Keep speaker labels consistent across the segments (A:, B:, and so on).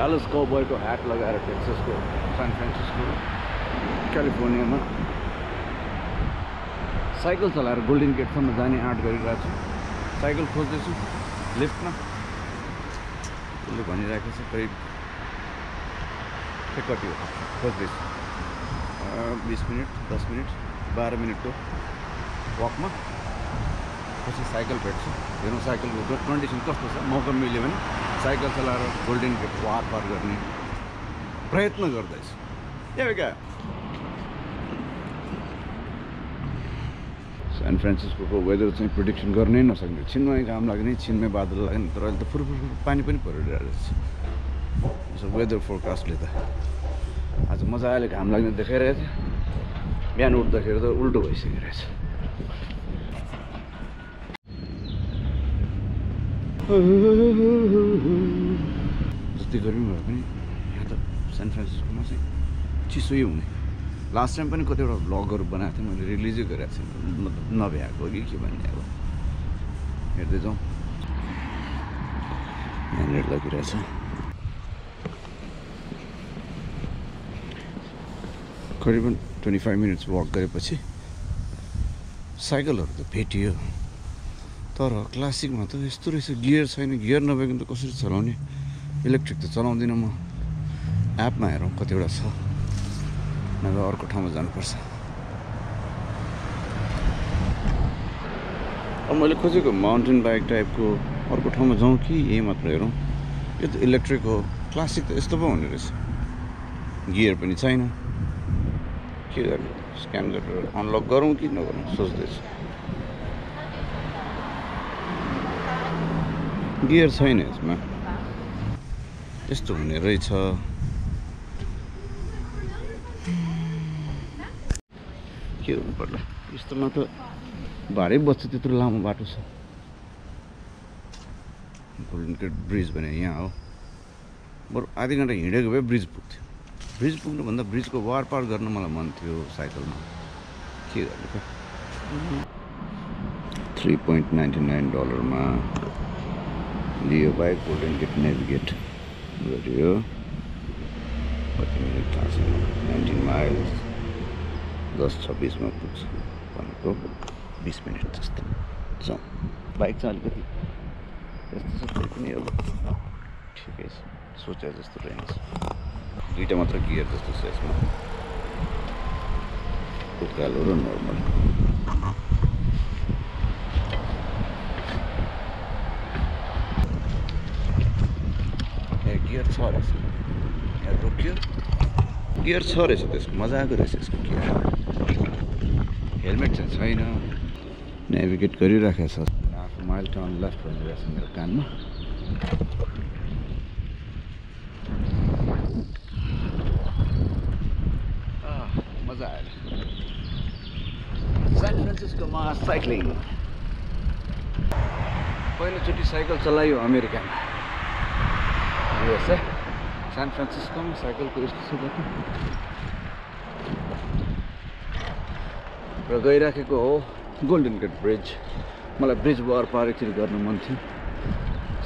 A: Dallas काउबॉयको ह्याट लगाएर टेक्सासको San Francisco क्यालिफोर्नियामा cycle चलाएर golden गेटसम्म जाने आँट गरिरहेको छु। साइकल खोज्दैछु लिफ्टमा। उसले भनिरहेको छ करिब कति हो खोज्दैछु 20 मिनट 10 मिनट 12 मिनटको वकमा पछि साइकल भेट्छु। हेरौँ साइकलको कन्डिसन कस्तो छ। मौका मिल्यो भने साइकल चलाएर गोल्डन गेट पार गर्ने प्रयत्न गर्दैछु। क्या सान फ्रान्सिस्को वेदर चाहिँ प्रिडिक्सन गर्नै नसक्ने। छिनमै घाम लाग्ने, छिनमै बादल लाग्ने, तर अहिले त फुरफुर पानी पनि परिरहेको रहेछ। वेदर फोरकास्टले त आज मजाले घाम लाग्ने देखाइरहेको थियो, बिहान उठ्दाखेरि त उल्टो भइसकेको रहेछ। जति गर्मी भए पनि यहाँ त सान फ्रान्सिस्कोमा चाहिँ चिसै हुने। लास्ट टाइम पनि कतिवटा भ्लगहरू बनाएको थिएँ मैले, रिलिजै गरेको थिएँ, नभ्याएको कि के भन्ने। अब हेर्दै जाउँ। यहाँनिर लगिरहेछ। करिबन 25 मिनट्स वक गरेपछि साइकलहरू त भेटियो, तर क्लासिकमा त यस्तो रहेछ गियर छैन। गियर नभइकन त कसरी चलाउने? इलेक्ट्रिक त चलाउँदिनँ म। एपमा हेरौँ कतिवटा छ, नभए अर्को ठाउँमा जानुपर्छ। अब मैले खोजेको माउन्टेन बाइक टाइपको अर्को ठाउँमा जाउँ कि यही मात्र हेरौँ। यो त इलेक्ट्रिक हो। क्लासिक त यस्तो पो हुने रहेछ, गियर पनि छैन। के गर्ने? स्क्यान गरेर अनलक गरौँ कि नगरौँ सोच्दैछु। गियर छैन यसमा, यस्तो हुने रहेछ। के गर्नु पर्ला? यस्तोमा त भारै बच्छ। त्यत्रो लामो बाटो छ। गोल्डन गेट ब्रिज भने यहाँ हो। बरु आधी घन्टा हिँडेको भए ब्रिज पुग्थ्यो। ब्रिज पुग्नुभन्दा ब्रिजको वार पार गर्न मलाई मन थियो साइकलमा। के गर्नु त? $3.99 मा लियो बाइक गोल्डन गेट नेभिगेट गरियो। कति मिनट थाहा छैन, 19 माइल्स 10-26 मा पुग्छ भनेको 20 मिनट जस्तो। जाउँ। बाइक चाहिँ अलिकति यस्तो छ, त्यही पनि अब ठिकै छ, सोचे जस्तो रहेछ। दुईवटा मात्र गियर जस्तो छ यसमा, उकालो र नर्मल। गियर छ रहेछ, यहाँ रोक्यो। गियर छ रहेछ त्यसको, मजाको रहेछ यसको गियर। हेलमेट चाहिँ छैन। नेभिगेट गरिराखेको छ। 1/2 माइल टर्न लेफ्ट भनिरहेको छ मेरो कानमा। मजा आयो सान फ्रान्सिस्कोमा साइक्लिङ। पहिलोचोटि साइकल चलायो अमेरिकामा। USA सान फ्रान्सिस्कोमा साइकलको यस्तो छ बाटो। र गइराखेको हो गोल्डन गेट ब्रिज। मलाई ब्रिज वार पार एकचोटि गर्नु मन थियो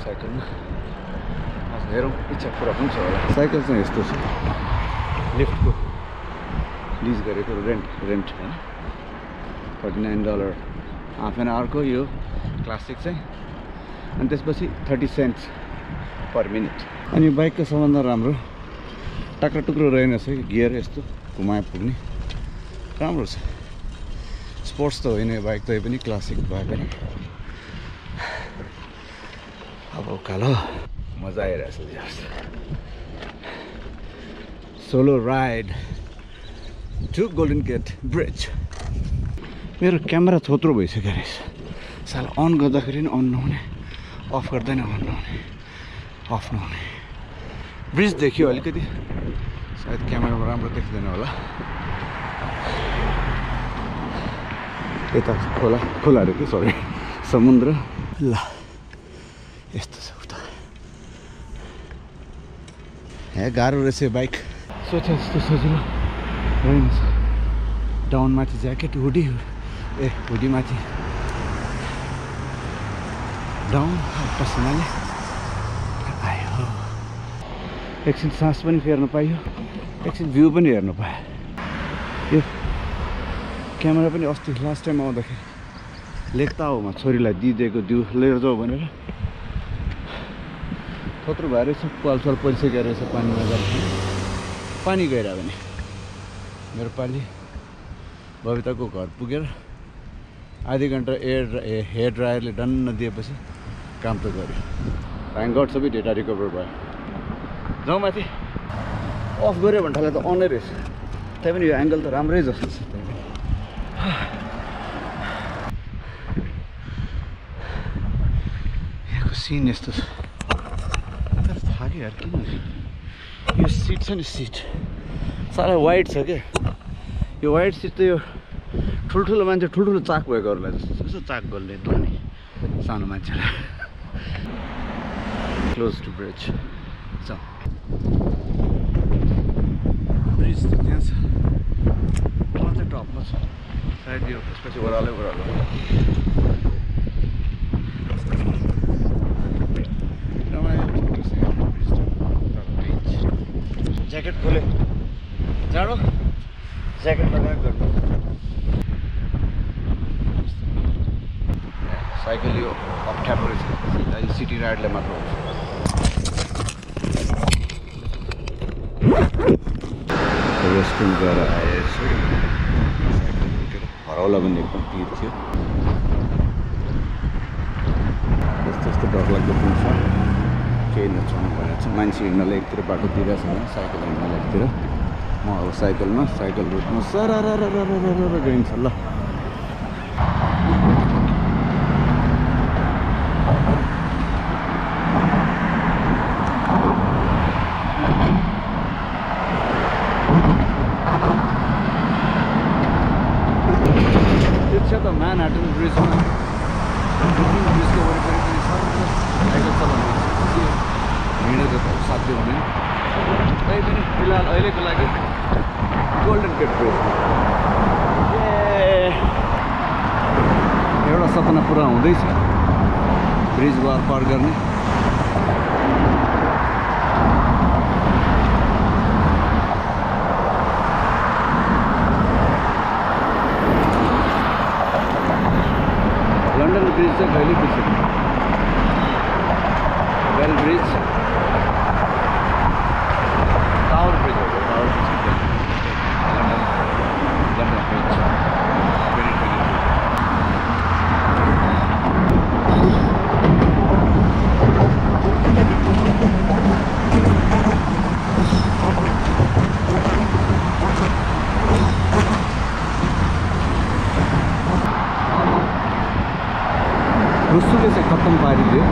A: साइकलमा। आज हेरौँ, इच्छा पुरा पनि छ होला। साइकल चाहिँ यस्तो छ, लिफ्टको लिज गरेको रेन्ट होइन, $39 हाफ एन आवरको यो क्लासिक चाहिँ। अनि त्यसपछि 30 सेन्ट्स पर मिनट। अनि बाइकको सबभन्दा राम्रो टाक्रा टुक्रो रहेनछ कि गियर यस्तो घुमाए पुग्ने राम्रो छ। स्पोर्ट्स त होइन यो बाइक, तै पनि क्लासिक भए पनि अब उकालो मजा आइरहेछ। Solo ride to Golden Gate Bridge. मेरो क्यामेरा थोत्रो भइसक्यो रहेछ। साला अन गर्दाखेरि नि अन नहुने, अफ गर्दा नि अन नहुने, अफ नहुने। ब्रिज देखियो अलिकति, सायद क्यामेरामा राम्रो देख्दैन होला। यता खोला खोलाहरू कि सरी समुद्र। ल यस्तो छ उता। हे गाह्रो रहेछ बाइक। सोचे जस्तो सजिलो रहेनछ। डाउनमाथि ज्याकेट, हुडी, हुडीमाथि डाउन, पसिनाले आयो। एकछिन सास पनि फेर्न पाइयो, एकछिन भ्यू पनि हेर्न पायो। यो क्यामेरा पनि अस्ति लास्ट टाइम आउँदाखेरि लेख्ताओमा छोरीलाई दिइदिएको दिउ लिएर जाऊ भनेर खत्रो भएर रहेछ। पालसाल परिसकेको रहेछ पानीमा जाँदाखेरि। पानी गइरह्यो भने मेरो पालि बबिताको घर पुगेर आधी घन्टा हेयर ड्रायरले डन्न दिएपछि काम त गऱ्यो। थ्याङ्क गड सबै डेटा रिकभर भयो। जाउँ माथि। अफ गऱ्यो भने ठाले त अनै रहेछ, त्यही पनि यो एङ्गल त राम्रै जस्तो छ। यहाँको सिन यस्तो छ। थाक्यो यार, किन यो सिट छ नि, सिट साह्रै वाइड छ क्या। यो वाइड सिट त यो ठुल्ठुलो मान्छे ठुल्ठुलो चाक भएकोहरूलाई जस्तो यसो चाक गोल्ने धोनी सानो मान्छेलाई। क्लोज टु ब्रिज छ। ब्रिज त त्यहाँ छ, चाहिँ टपमा छ सायद। यो त्यसपछि ओह्रालै ओह्रालो। ज्याकेट खोले जाडो, ज्याकेट लगाएको गर्नु। साइकल यो अप्ठ्यारो रहेछ, सिटी राइडले मात्र हुन्छ। रेस्टुरेन्ट गएर आएछु, हराउला भन्ने एकदम पिर थियो। यस्तो यस्तो डरलाग्दो पनि छ, केही नछाउनु भनेको छ। मान्छे हिँड्नलाई एकतिर बाटो दिइरहेको छ भने साइकल हिँड्नलाई एकतिर। म अब साइकलमा साइकल रुटमा सर गइन्छ ल। त्यो त म्यानहट्टन ब्रिजमा, ब्रिजको वरिपरि पनि साइकल चलाउनु हिँडेको त साध्य हुँदैन। त्यही पनि फिलहाल अहिलेको लागि गोल्डन गेट ब्रिज एउटा सपना पुरा हुँदैछ, ब्रिज पार गर्ने। लन्डन ब्रिज चाहिँ कहिले बिर्सेको, बेल ब्रिज, टावर ब्रिज हो, टावर ब्रिज लन्डन ब्रिज 2022। रुसुले चाहिँ खत्तम पारिदियो।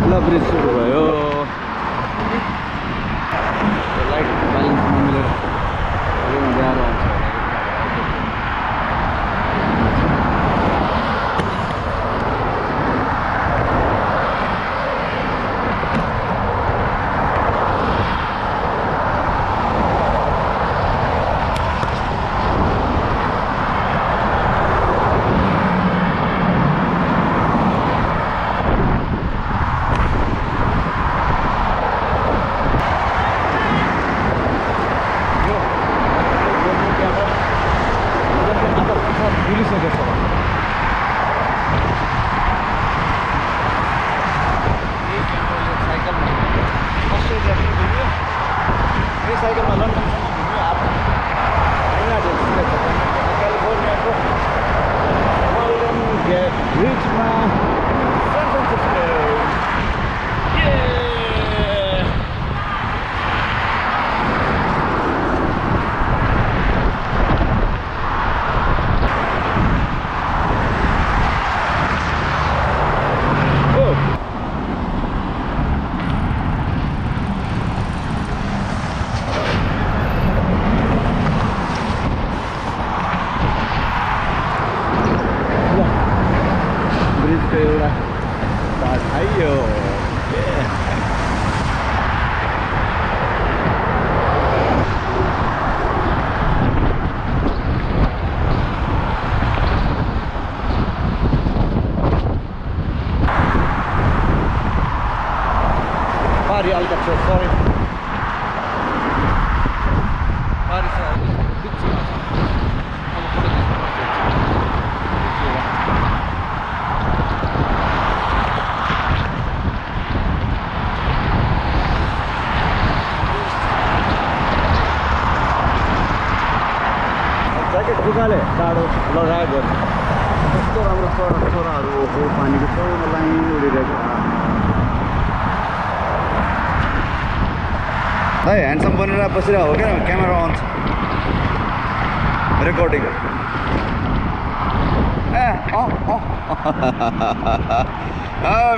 A: ल ब्रिज सुरु भयो। लाइट ब्यालेन्स नमिलेर ल्याएर आउँछ। उकाले टाढो लगायो गयो कस्तो राम्रो चराहरू हो पानीको छेउमा लाइन उडिरहेको है ह्यान्डसम बनेर बसिरहेको हो क्या क्यामेरा अन छ रेकर्डिङ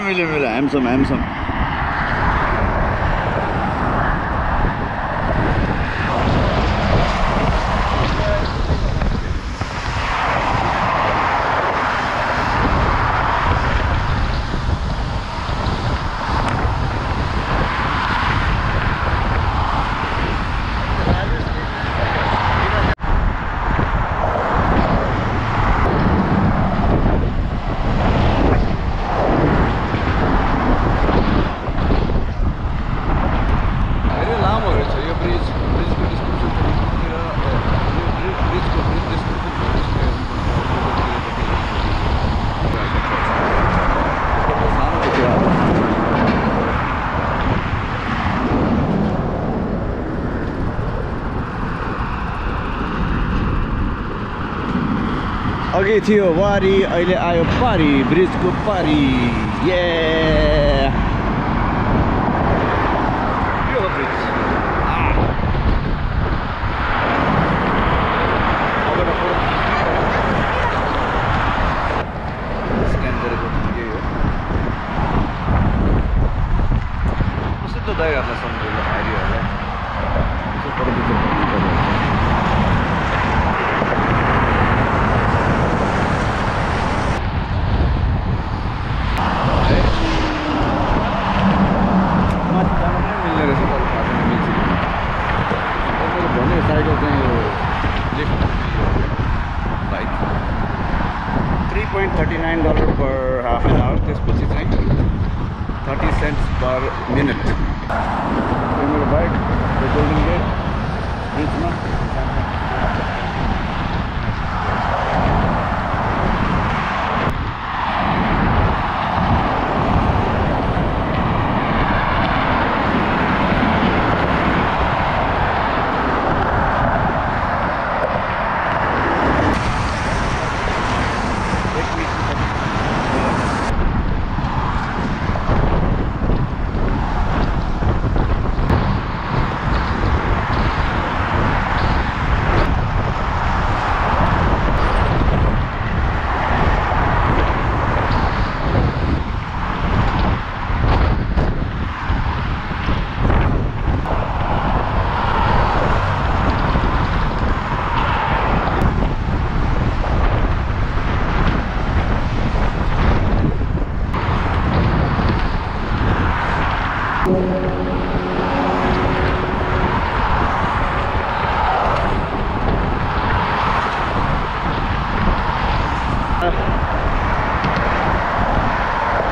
A: मिल्यो ह्यान्डसम अघि थियो वारी अहिले आयो पारी ब्रिजको पारी ये यो ब्रिज स्क्यान गरेको यही हो प्रसिद्ध दाइहरूलाई सम्झेर हारिहरूलाई साइकल चाहिँ यो lift bike $3.39 per half an hour त्यसपछि चाहिँ 30 cents पर मिनट मेरो बाइक गोल्डन गेट ब्रिजमा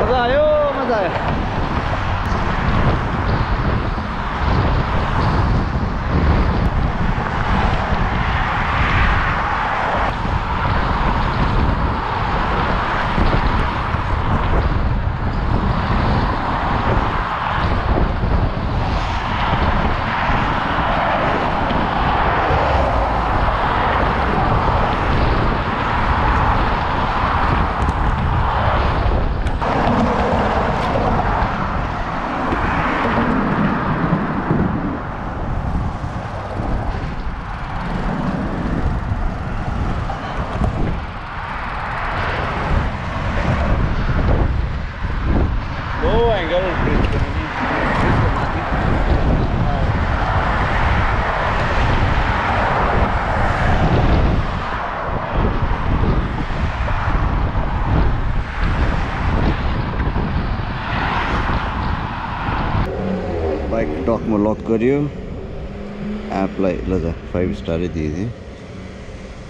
A: मजा आयो बाइक डकमा लक गरियो एपलाई ल 5 स्टारै दिइदिएँ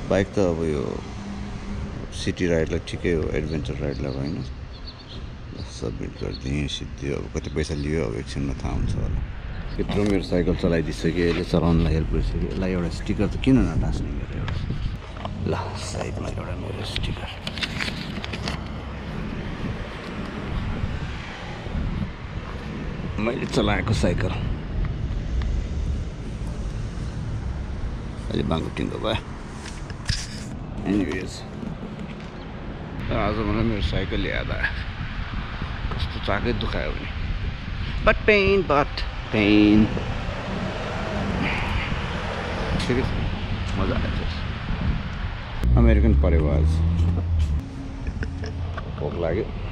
A: बाइक त अब यो सिटी राइडलाई ठिकै हो एडभेन्चर राइडलाई होइन सबमिट गरिदिएँ सिधै अब कति पैसा लियो अब एकछिनमा थाहा हुन्छ होला यत्रो मेरो साइकल चलाइदिइसकेँ अहिले चलाउनलाई हेल्प गरिसकेँ यसलाई एउटा स्टिकर त किन नटास्ने मेरो एउटा ल साइडमा एउटा मेरो स्टिकर मैले चलाएको साइकल अहिले बाङ्गो टिङ्गो भयो एनिवेज आज मलाई मेरो साइकल याद आयो कस्तो चाकै दुखायो भने बट पेन ठिकै छ मजा आएछ अमेरिकन परेवाज भोक लाग्यो